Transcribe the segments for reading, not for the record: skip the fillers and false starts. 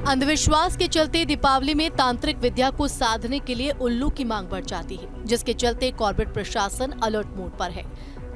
अंधविश्वास के चलते दीपावली में तांत्रिक विद्या को साधने के लिए उल्लू की मांग बढ़ जाती है, जिसके चलते कॉर्बेट प्रशासन अलर्ट मोड पर है।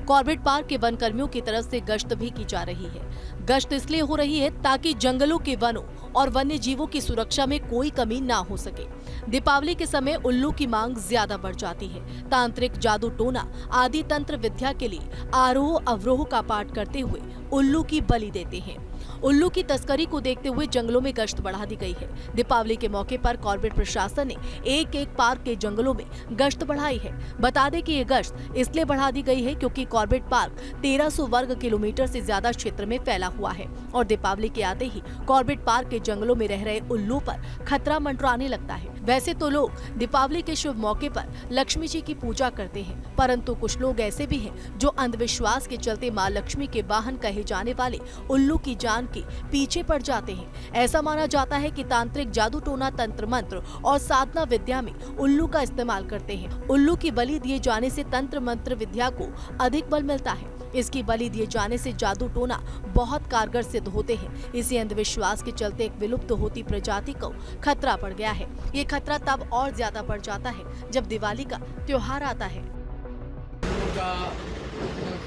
कॉर्बेट पार्क के वन कर्मियों की तरफ से गश्त भी की जा रही है। गश्त इसलिए हो रही है ताकि जंगलों के वनों और वन्य जीवों की सुरक्षा में कोई कमी ना हो सके। दीपावली के समय उल्लू की मांग ज्यादा बढ़ जाती है। तांत्रिक, जादू टोना आदि तंत्र विद्या के लिए आरोह अवरोह का पाठ करते हुए उल्लू की बलि देते हैं। उल्लू की तस्करी को देखते हुए जंगलों में गश्त बढ़ा दी गई है। दीपावली के मौके पर कॉर्बेट प्रशासन ने एक पार्क के जंगलों में गश्त बढ़ाई है। बता दें कि ये गश्त इसलिए बढ़ा दी गई है क्योंकि कॉर्बेट पार्क 1300 वर्ग किलोमीटर से ज्यादा क्षेत्र में फैला हुआ है और दीपावली के आते ही कॉर्बेट पार्क के जंगलों में रह रहे उल्लू पर खतरा मंडराने लगता है। वैसे तो लोग दीपावली के शुभ मौके पर लक्ष्मी जी की पूजा करते हैं, परंतु कुछ लोग ऐसे भी हैं जो अंधविश्वास के चलते मां लक्ष्मी के वाहन कहे जाने वाले उल्लू की जान के पीछे पड़ जाते हैं। ऐसा माना जाता है कि तांत्रिक, जादू टोना, तंत्र मंत्र और साधना विद्या में उल्लू का इस्तेमाल करते हैं। उल्लू की बलि दिए जाने से तंत्र मंत्र विद्या को अधिक बल मिलता है। इसकी बलि दिए जाने से जादू टोना बहुत कारगर सिद्ध होते हैं। इसी अंधविश्वास के चलते एक विलुप्त होती प्रजाति को खतरा पड़ गया है। ये खतरा तब और ज्यादा बढ़ जाता है जब दिवाली का त्योहार आता है।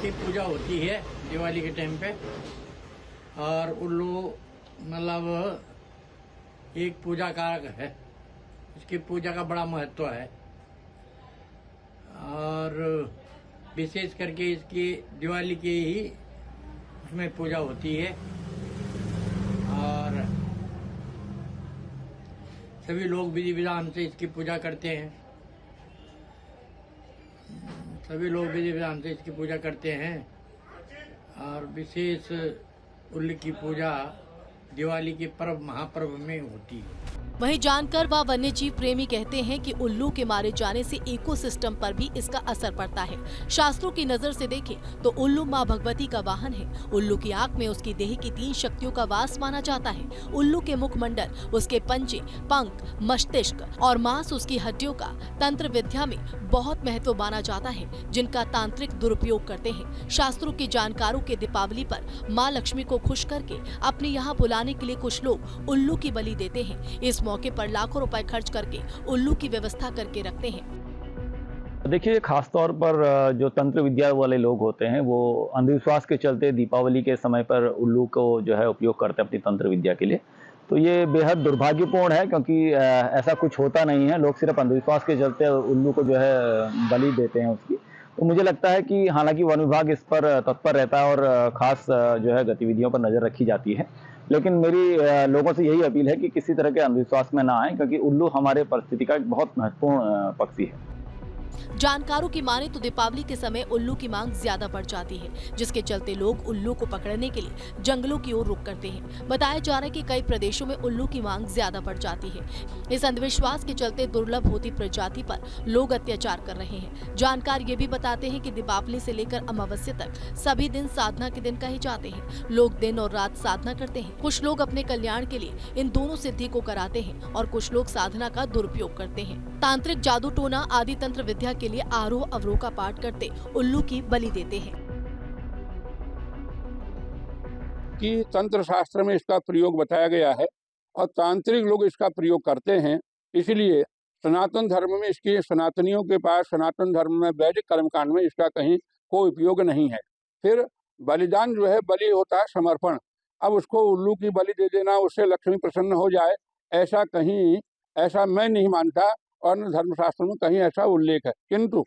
की पूजा होती है दिवाली के टाइम पे, और उल्लू मतलब एक पूजा कारक है। इसकी पूजा का बड़ा महत्व है और विशेष करके इसकी दिवाली की ही उसमें पूजा होती है और सभी लोग विधि विधान से इसकी पूजा करते हैं। सभी लोग विधि विधान से इसकी पूजा करते हैं और विशेष उल्लू की पूजा दिवाली के पर्व, महापर्व में होती है। वहीं जानकर व वन्य जीव प्रेमी कहते हैं कि उल्लू के मारे जाने से इकोसिस्टम पर भी इसका असर पड़ता है। शास्त्रों की नजर से देखें तो उल्लू मां भगवती का वाहन है। उल्लू की आंख में उसकी देह की 3 शक्तियों का वास माना जाता है। उल्लू के मुखमंडल, उसके पंजे, पंख, मस्तिष्क और मांस उसकी हड्डियों का तंत्र विद्या में बहुत महत्व माना जाता है, जिनका तांत्रिक दुरुपयोग करते हैं। शास्त्रों के जानकारों के दीपावली पर माँ लक्ष्मी को खुश करके अपने यहाँ बुलाने के लिए कुछ लोग उल्लू की बलि देते हैं। इस मौके पर लाखों रुपए खर्च करके उल्लू की व्यवस्था करके रखते हैं। देखिए, खास तौर पर जो तंत्र विद्या वाले लोग होते हैं वो अंधविश्वास के चलते दीपावली के समय पर उल्लू को जो है उपयोग करते हैं अपनी तंत्र विद्या के लिए। तो ये बेहद दुर्भाग्यपूर्ण है क्योंकि ऐसा कुछ होता नहीं है। लोग सिर्फ अंधविश्वास के चलते उल्लू को जो है बलि देते हैं उसकी। तो मुझे लगता है कि हालांकि वन विभाग इस पर तत्पर रहता है और खास जो है गतिविधियों पर नजर रखी जाती है, लेकिन मेरी लोगों से यही अपील है कि किसी तरह के अंधविश्वास में ना आए, क्योंकि उल्लू हमारे परिस्थिति का एक बहुत महत्वपूर्ण पक्षी है। जानकारों की माने तो दीपावली के समय उल्लू की मांग ज्यादा बढ़ जाती है, जिसके चलते लोग उल्लू को पकड़ने के लिए जंगलों की ओर रुख करते हैं। बताया जा रहा है कि कई प्रदेशों में उल्लू की मांग ज्यादा बढ़ जाती है। इस अंधविश्वास के चलते दुर्लभ होती प्रजाति पर लोग अत्याचार कर रहे हैं। जानकार ये भी बताते हैं कि दीपावली से लेकर अमावस्या तक सभी दिन साधना के दिन कहे जाते हैं। लोग दिन और रात साधना करते हैं। कुछ लोग अपने कल्याण के लिए इन दोनों सिद्धि को कराते हैं और कुछ लोग साधना का दुरुपयोग करते हैं। तांत्रिक, जादू टोना आदि तंत्र विद्या के लिए आरोह अवरोह का पाठ करते उल्लू की बलि देते हैं। कि तंत्र शास्त्र में इसका प्रयोग बताया गया है और तांत्रिक लोग इसका प्रयोग करते हैं। इसलिए सनातन धर्म में इसकी, सनातनियों के पास सनातन धर्म में वैदिक कर्मकांड में इसका कहीं कोई उपयोग नहीं है। फिर बलिदान जो है, बलि होता है समर्पण। अब उसको उल्लू की बलि दे देना, उससे लक्ष्मी प्रसन्न हो जाए, ऐसा कहीं, ऐसा मैं नहीं मानता और न धर्मशास्त्र में कहीं ऐसा उल्लेख है। किंतु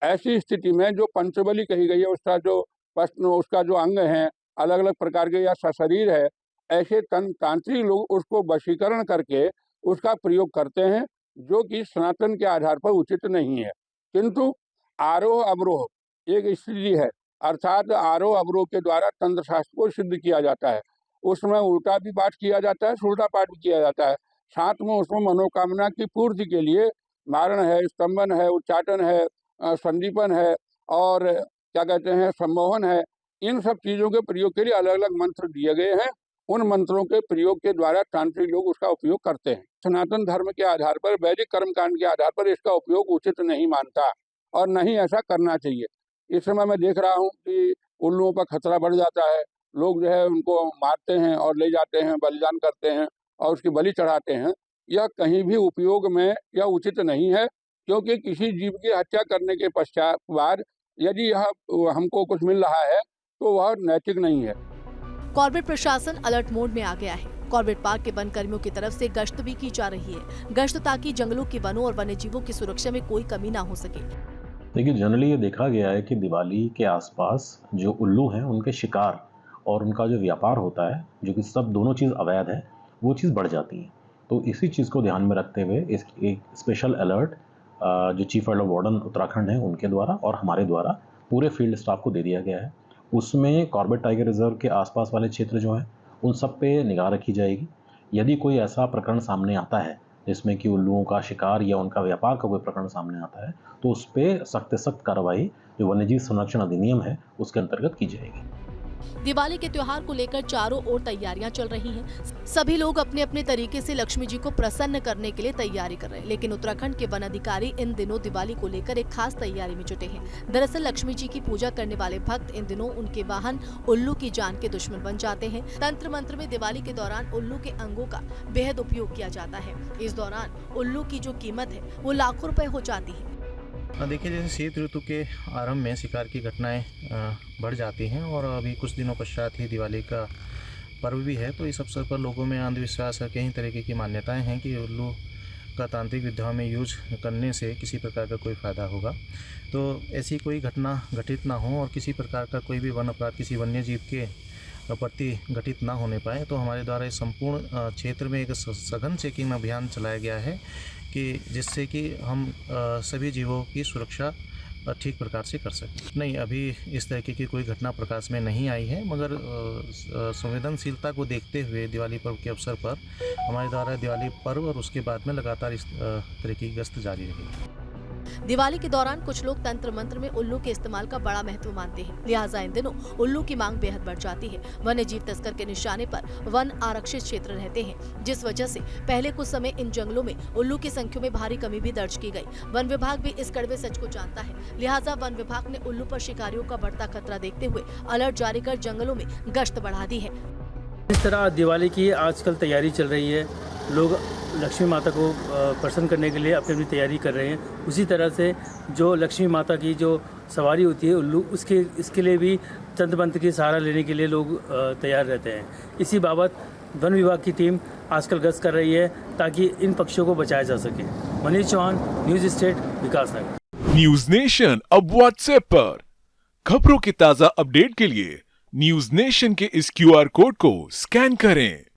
ऐसी स्थिति में जो पंचबली कही गई है, उसका जो अंग है, अलग अलग प्रकार के या शरीर है, ऐसे तांत्रिक लोग उसको वशीकरण करके उसका प्रयोग करते हैं, जो कि सनातन के आधार पर उचित नहीं है। किंतु आरोह अवरोह एक स्थिति है, अर्थात आरोह अवरोह के द्वारा तंत्र शास्त्र को सिद्ध किया जाता है। उसमें उल्टा भी पाठ किया जाता है, सुलटा पाठ भी किया जाता है। साथ में उसमें मनोकामना की पूर्ति के लिए मारण है, स्तंभन है, उच्चाटन है, संदीपन है और क्या कहते हैं, सम्मोहन है। इन सब चीज़ों के प्रयोग के लिए अलग अलग मंत्र दिए गए हैं। उन मंत्रों के प्रयोग के द्वारा तांत्रिक लोग उसका उपयोग करते हैं। सनातन धर्म के आधार पर, वैदिक कर्मकांड के आधार पर इसका उपयोग उचित नहीं मानता और नहीं ऐसा करना चाहिए। इस समय मैं देख रहा हूँ कि उल्लुओं पर खतरा बढ़ जाता है। लोग जो है उनको मारते हैं और ले जाते हैं, बलिदान करते हैं। और उसकी बलि चढ़ाते हैं, यह कहीं भी उपयोग में यह उचित नहीं है, क्योंकि किसी जीव की हत्या करने के पश्चात बाद यदि यह हमको कुछ मिल रहा है तो वह नैतिक नहीं है। कॉर्बेट प्रशासन अलर्ट मोड में आ गया है। कॉर्बेट पार्क के वन कर्मियों की तरफ से गश्त भी की जा रही है। गश्त ताकि जंगलों के वनों और वन्य जीवों की सुरक्षा में कोई कमी ना हो सके। देखिए, जनरली ये देखा गया है कि दिवाली के आसपास जो उल्लू हैं उनके शिकार और उनका जो व्यापार होता है, जो कि सब दोनों चीज़ अवैध है, वो चीज़ बढ़ जाती है। तो इसी चीज़ को ध्यान में रखते हुए एक स्पेशल अलर्ट जो chief wild life warden Uttarakhand है उनके द्वारा और हमारे द्वारा पूरे फील्ड स्टाफ को दे दिया गया है। उसमें कॉर्बेट टाइगर रिजर्व के आसपास वाले क्षेत्र जो हैं उन सब पे निगाह रखी जाएगी। यदि कोई ऐसा प्रकरण सामने आता है जिसमें कि उल्लुओं का शिकार या उनका व्यापार का कोई प्रकरण सामने आता है तो उस पर सख्त से सख्त कार्रवाई जो वन्यजीव संरक्षण अधिनियम है उसके अंतर्गत की जाएगी। दिवाली के त्योहार को लेकर चारों ओर तैयारियां चल रही हैं। सभी लोग अपने अपने तरीके से लक्ष्मी जी को प्रसन्न करने के लिए तैयारी कर रहे हैं, लेकिन उत्तराखंड के वन अधिकारी इन दिनों दिवाली को लेकर एक खास तैयारी में जुटे हैं। दरअसल लक्ष्मी जी की पूजा करने वाले भक्त इन दिनों उनके वाहन उल्लू की जान के दुश्मन बन जाते हैं। तंत्र मंत्र में दिवाली के दौरान उल्लू के अंगों का बेहद उपयोग किया जाता है। इस दौरान उल्लू की जो कीमत है वो लाखों रुपए हो जाती है। देखिए, जैसे शीत ऋतु के आरंभ में शिकार की घटनाएं बढ़ जाती हैं और अभी कुछ दिनों पश्चात ही दिवाली का पर्व भी है, तो इस अवसर पर लोगों में अंधविश्वास और कई तरीके की मान्यताएं हैं कि उल्लू का तांत्रिक विद्याओं में यूज करने से किसी प्रकार का कोई फ़ायदा होगा। तो ऐसी कोई घटना घटित ना हो और किसी प्रकार का कोई भी वन अपराध किसी वन्य जीव के प्रति घटित ना होने पाए, तो हमारे द्वारा इस संपूर्ण क्षेत्र में एक सघन चेकिंग अभियान चलाया गया है कि जिससे कि हम सभी जीवों की सुरक्षा ठीक प्रकार से कर सकें। नहीं, अभी इस तरीके की कोई घटना प्रकाश में नहीं आई है, मगर संवेदनशीलता को देखते हुए दिवाली पर्व के अवसर पर हमारे द्वारा दिवाली पर्व और उसके बाद में लगातार इस तरह की गश्त जारी रहेगी। दिवाली के दौरान कुछ लोग तंत्र मंत्र में उल्लू के इस्तेमाल का बड़ा महत्व मानते हैं, लिहाजा इन दिनों उल्लू की मांग बेहद बढ़ जाती है। वन्य जीव तस्कर के निशाने पर वन आरक्षित क्षेत्र रहते हैं, जिस वजह से पहले कुछ समय इन जंगलों में उल्लू की संख्या में भारी कमी भी दर्ज की गई। वन विभाग भी इस कड़वे सच को जानता है, लिहाजा वन विभाग ने उल्लू पर शिकारियों का बढ़ता खतरा देखते हुए अलर्ट जारी कर जंगलों में गश्त बढ़ा दी है। इस तरह दिवाली की आजकल तैयारी चल रही है, लोग लक्ष्मी माता को प्रसन्न करने के लिए अपनी अपनी तैयारी कर रहे हैं। उसी तरह से जो लक्ष्मी माता की जो सवारी होती है उल्लू, इसके लिए भी तंत्र मंत्र की सहारा लेने के लिए लोग तैयार रहते हैं। इसी बाबत वन विभाग की टीम आजकल गश्त कर रही है ताकि इन पक्षियों को बचाया जा सके। Manish Chauhan, News State, Vikasnagar. News Nation अब व्हाट्सएप पर खबरों की ताजा अपडेट के लिए न्यूज नेशन के इस QR कोड को स्कैन करें।